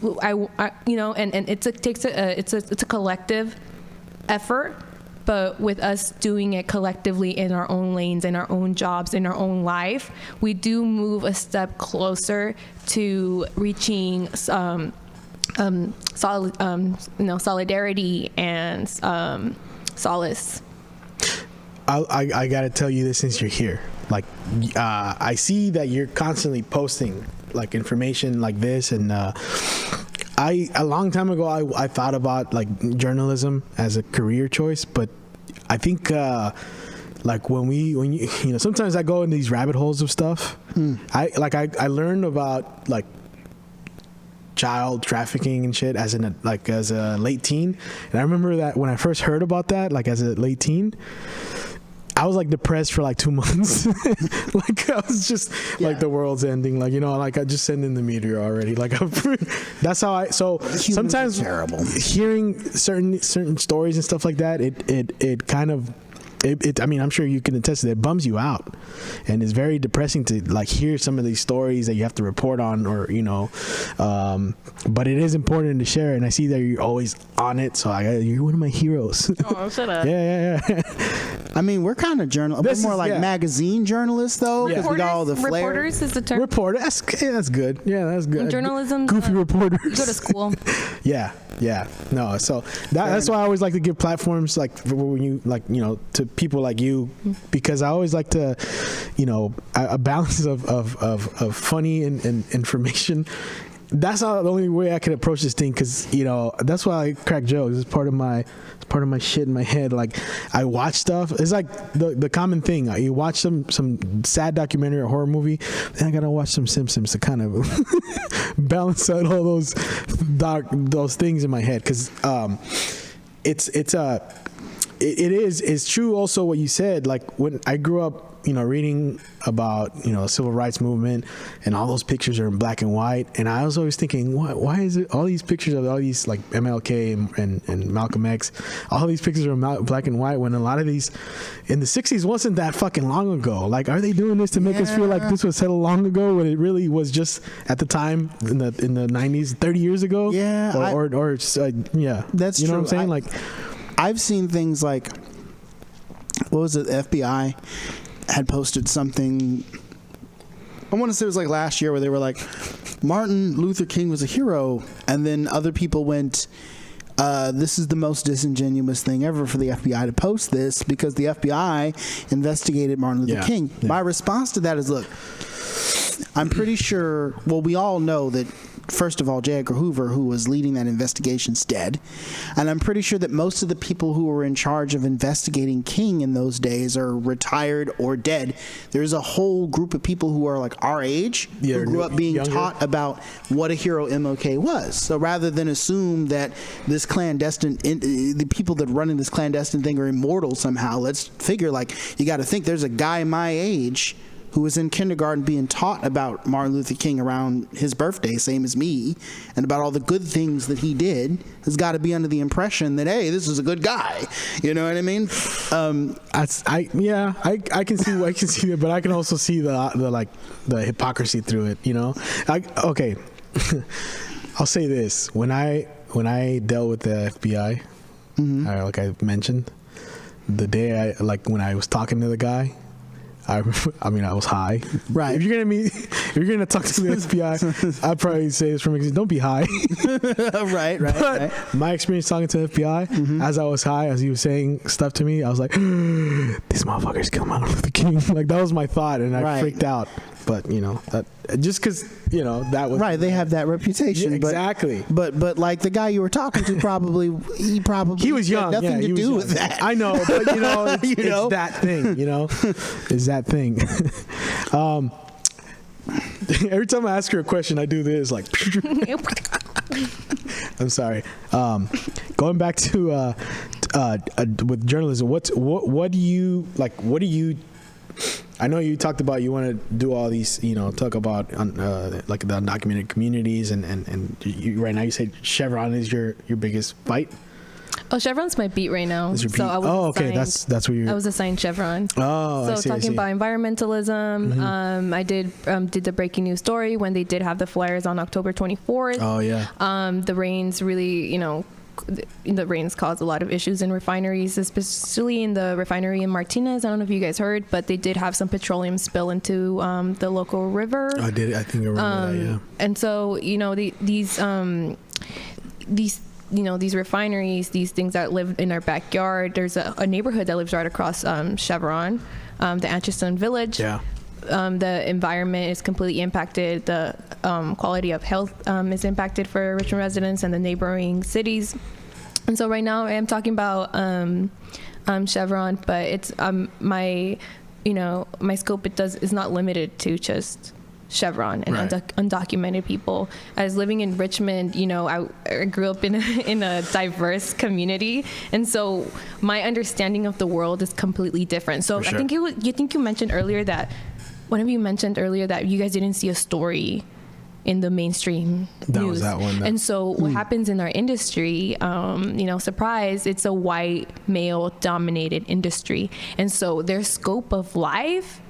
and it's a collective effort, but with us doing it collectively in our own lanes, in our own jobs, in our own life, we do move a step closer to reaching solidarity and solace. I gotta tell you this since you're here. Like, I see that you're constantly posting like information like this, and a long time ago I thought about like journalism as a career choice, but I think like when you sometimes I go in these rabbit holes of stuff. I learned about like child trafficking and shit as a late teen, and I remember that when I first heard about that, like as a late teen, I was like depressed for like 2 months. Like I was just like the world's ending. Like, like I just sent in the meteor already. Like that's how Humans sometimes are terrible. Hearing certain stories and stuff like that, it kind of, I mean, I'm sure you can attest to that. It bums you out, and it's very depressing to like hear some of these stories that you have to report on, or but it is important to share. And I see that you're always on it, so you're one of my heroes. Oh, shut up. Yeah. I mean, we're kind of we're more like magazine journalists, though, because we got all the flair. Reporters is the term. Reporter, that's good. Yeah, that's good. In journalism, goofy reporters. You go to school. Yeah. No, so that's why I always like to give platforms like when you to people like you, because I always like to, a balance of funny and information. That's not the only way I can approach this thing, because that's why I crack jokes. It's part of my shit in my head. Like, I watch stuff. It's like the common thing. You watch some sad documentary or horror movie, then I gotta watch some Simpsons to kind of balance out all those things in my head. Because it's true also what you said. Like, when I grew up, reading about, the civil rights movement, and all those pictures are in black and white. And I was always thinking, why is it all these pictures of all these like MLK and Malcolm X, all these pictures are in black and white, when a lot of these in the 60s wasn't that fucking long ago? Like, are they doing this to make us feel like this was settled long ago, when it really was just at the time in the 90s, 30 years ago? Yeah. That's true. What I'm saying? Like, I've seen things like, what was it? The FBI had posted something, I want to say it was like last year, where they were like, Martin Luther King was a hero, and then other people went, this is the most disingenuous thing ever for the FBI to post this, because the FBI investigated Martin Luther King. Yeah. My response to that is, look, I'm pretty sure, we all know that, first of all, J. Edgar Hoover, who was leading that investigation, is dead. And I'm pretty sure that most of the people who were in charge of investigating King in those days are retired or dead. There's a whole group of people who are like our age, who grew up being taught about what a hero MLK was. So rather than assume that this clandestine, the people that run in this clandestine thing are immortal somehow, let's figure, like, you got to think there's a guy my age who was in kindergarten being taught about Martin Luther King around his birthday, same as me, and about all the good things that he did, has got to be under the impression that, hey, this is a good guy. You know what I mean? I can see that, but I can also see the hypocrisy through it. Okay, I'll say this: when I dealt with the FBI, like I mentioned, the day when I was talking to the guy, I was high. Right. If you're gonna meet, if you're gonna talk to the FBI, I'd probably say this from experience. Don't be high. right. My experience talking to the FBI, as I was high, as he was saying stuff to me, I was like, these motherfuckers killed Martin Luther King. Like that was my thought, and I freaked out. But that just because that was right. They have that reputation. Yeah, exactly. But like the guy you were talking to, he was young. Had nothing to do with that. I know, but it's that thing. Is that thing. Every time I ask her a question, I do this like. I'm sorry. Going back to with journalism, what do you like? What do you? I know you talked about you want to do all these, talk about like the undocumented communities, and you, right now you say Chevron is your biggest fight. Oh, Chevron's my beat right now. So I was okay, that's where you're. I was assigned Chevron. Oh, so I see, talking about environmentalism, I did the breaking news story when they did have the flares on October 24th. Oh yeah. The rains really, the rains caused a lot of issues in refineries, especially in the refinery in Martinez. I don't know if you guys heard, but they did have some petroleum spill into the local river. I did. I think I remember that. Yeah. And so these refineries, these things that live in our backyard. There's a neighborhood that lives right across Chevron, the Atchison Village. Yeah. The environment is completely impacted. The quality of health is impacted for Richmond residents and the neighboring cities. And so right now I am talking about Chevron, but it's my scope is not limited to just Chevron and undocumented people. As living in Richmond, I grew up in a diverse community, and so my understanding of the world is completely different. So I think you mentioned earlier that one of you mentioned earlier that you guys didn't see a story in the mainstream news. Was that one. And so what happens in our industry, surprise, it's a white male dominated industry, and so their scope of life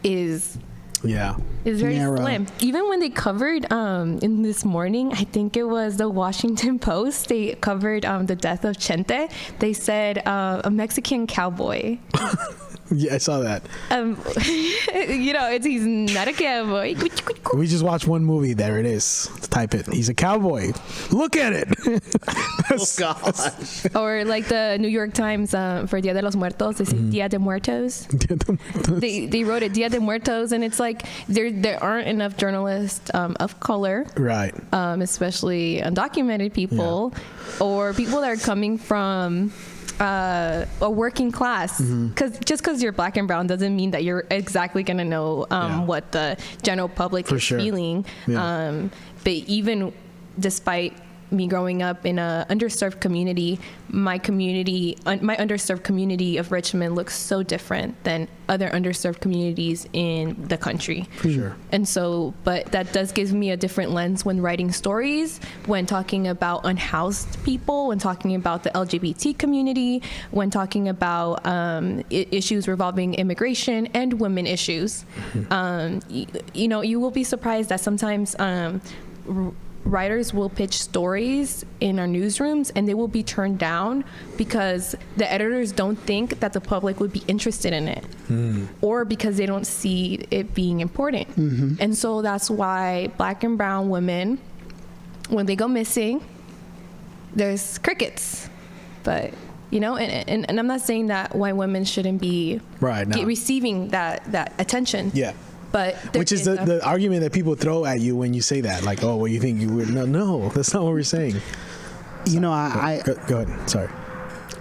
is very narrow. slim. Even when they covered in this morning, I think it was the Washington Post, they covered the death of Chente. They said a Mexican cowboy. Yeah, I saw that. He's not a cowboy. We just watched one movie. There it is. Let's type it. He's a cowboy. Look at it. Oh gosh. Or like the New York Times for Dia de los Muertos, they say Dia de Muertos. Dia de Muertos. They wrote it Dia de Muertos, and it's like there aren't enough journalists of color, right? Especially undocumented people, or people that are coming from a working class, because you're black and brown doesn't mean that you're exactly going to know what the general public is feeling. But even despite me growing up in a underserved community, my underserved community of Richmond looks so different than other underserved communities in the country. For sure. And so, but that does give me a different lens when writing stories, when talking about unhoused people, when talking about the LGBT community, when talking about issues revolving immigration and women issues. You will be surprised that sometimes writers will pitch stories in our newsrooms and they will be turned down because the editors don't think that the public would be interested in it, or because they don't see it being important. And so that's why black and brown women, when they go missing, there's crickets. But and I'm not saying that white women shouldn't be receiving that attention. Yeah. But which is the argument that people throw at you when you say that, like, oh, well, you think you would? No, that's not what we're saying. Go ahead. Sorry.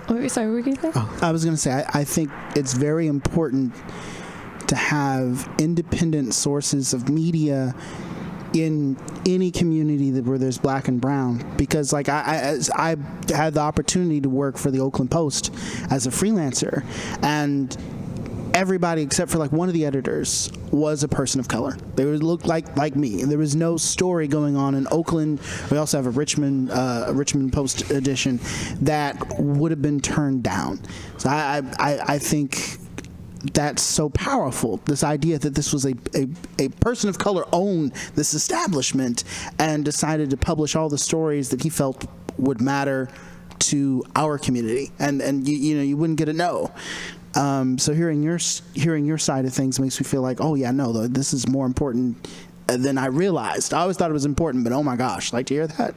Oh, sorry, what were you going to say? I was going to say, I think it's very important to have independent sources of media in any community where there's black and brown, because like I had the opportunity to work for the Oakland Post as a freelancer, and everybody except for like one of the editors was a person of color. They would look like me. There was no story going on in Oakland. We also have a Richmond Post edition that would have been turned down. So I think that's so powerful. This idea that this was a person of color owned this establishment and decided to publish all the stories that he felt would matter to our community, and you wouldn't get a no. So hearing your side of things makes me feel like, oh yeah, no, this is more important And then I realized, I always thought it was important, but oh my gosh, like to hear that.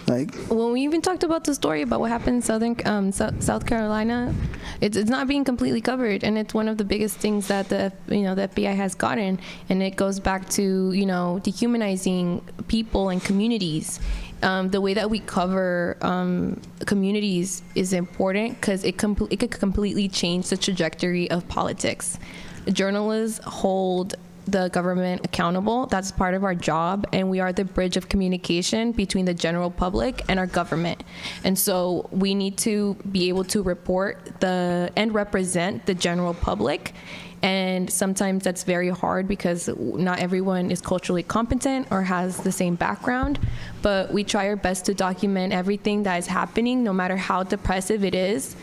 Like, well, we even talked about the story about what happened in South Carolina. It's not being completely covered, and it's one of the biggest things that the FBI has gotten, and it goes back to dehumanizing people and communities. The way that we cover communities is important because it could completely change the trajectory of politics. Journalists hold the government accountable. That's part of our job, and we are the bridge of communication between the general public and our government. And so we need to be able to report and represent the general public. And sometimes that's very hard because not everyone is culturally competent or has the same background, but we try our best to document everything that is happening, no matter how depressive it is.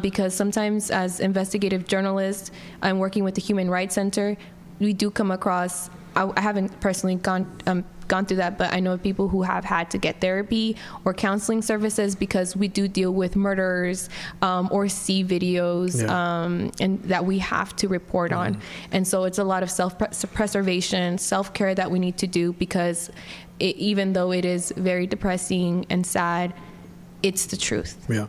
Because sometimes as investigative journalists, I'm working with the Human Rights Center, we do come across, I haven't personally gone through that, but I know of people who have had to get therapy or counseling services because we do deal with murders or see videos and that we have to report on. And so it's a lot of self-preservation, self-care that we need to do because even though it is very depressing and sad, it's the truth. Yeah.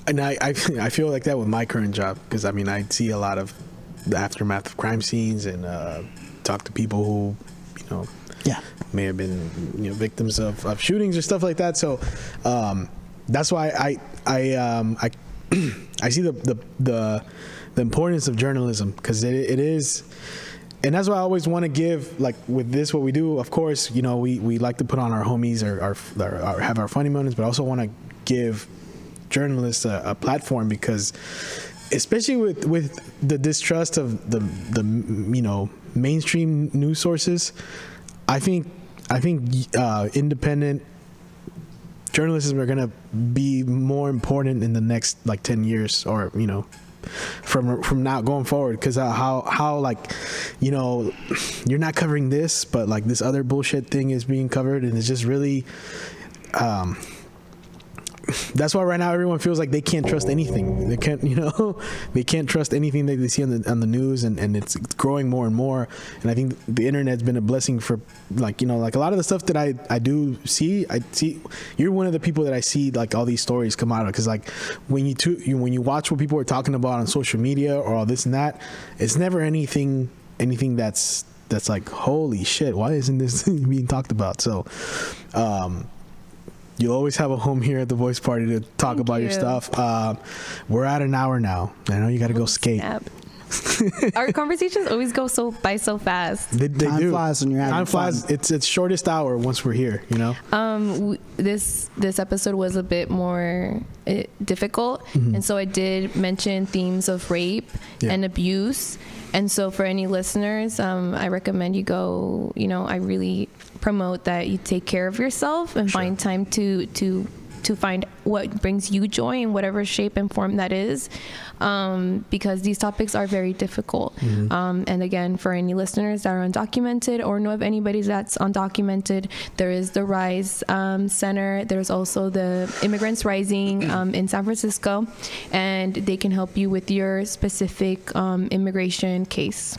And I feel like that with my current job because, I mean, I see a lot of the aftermath of crime scenes and talk to people who, may have been victims of shootings or stuff like that. So that's why I see the importance of journalism because it is, and that's why I always want to give, like with this, what we do. Of course, we like to put on our homies or have our funny moments, but I also want to give journalists a platform because, especially with the distrust of the mainstream news sources, I think independent journalism are gonna be more important in the next 10 years or from now going forward because how you're not covering this but this other bullshit thing is being covered and it's just really that's why right now everyone feels like they can't trust anything. They can't, they can't trust anything that they see on the news, and it's growing more and more. And I think the internet's been a blessing for, a lot of the stuff that I do see. I see you're one of the people that I see all these stories come out of because when you watch what people are talking about on social media or all this and that, it's never anything that's like holy shit. Why isn't this being talked about? So. You'll always have a home here at the Voice Party to talk about your stuff. We're at an hour now. I know you got to go skate. Our conversations always go by so fast. They time do. Flies when you're having Time flies. fun. It's shortest hour once we're here. This episode was a bit more difficult, and so I did mention themes of rape and abuse. And so for any listeners, I recommend you go. I really promote that you take care of yourself and find time to find what brings you joy in whatever shape and form that is, because these topics are very difficult. And again, for any listeners that are undocumented or know of anybody that's undocumented, there is the RISE Center. There's also the Immigrants Rising in San Francisco, and they can help you with your specific immigration case.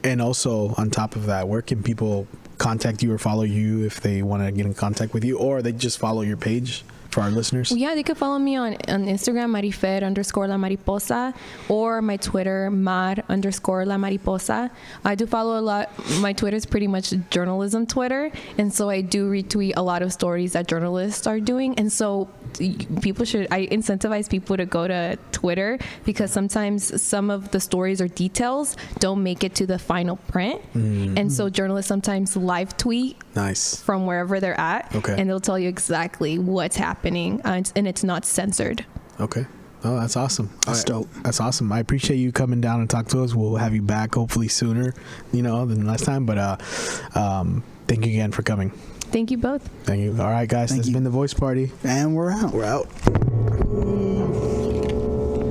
And also on top of that, where can people contact you or follow you if they want to get in contact with you, or they just follow your page for our listeners? Yeah, they could follow me on Instagram, Marifer_La Mariposa, or my Twitter, Mar_La Mariposa. I do follow a lot. My Twitter is pretty much journalism Twitter, and so I do retweet a lot of stories that journalists are doing. And so I incentivize people to go to Twitter because sometimes some of the stories or details don't make it to the final print. And so journalists sometimes live tweet from wherever they're at, and they'll tell you exactly what's happening, and it's not censored. Okay. Oh, that's awesome. That's dope. That's awesome. I appreciate you coming down and talk to us. We'll have you back hopefully sooner, than last time. But thank you again for coming. Thank you both. Thank you. All right, guys. This has been The Voice Party. And we're out. We're out.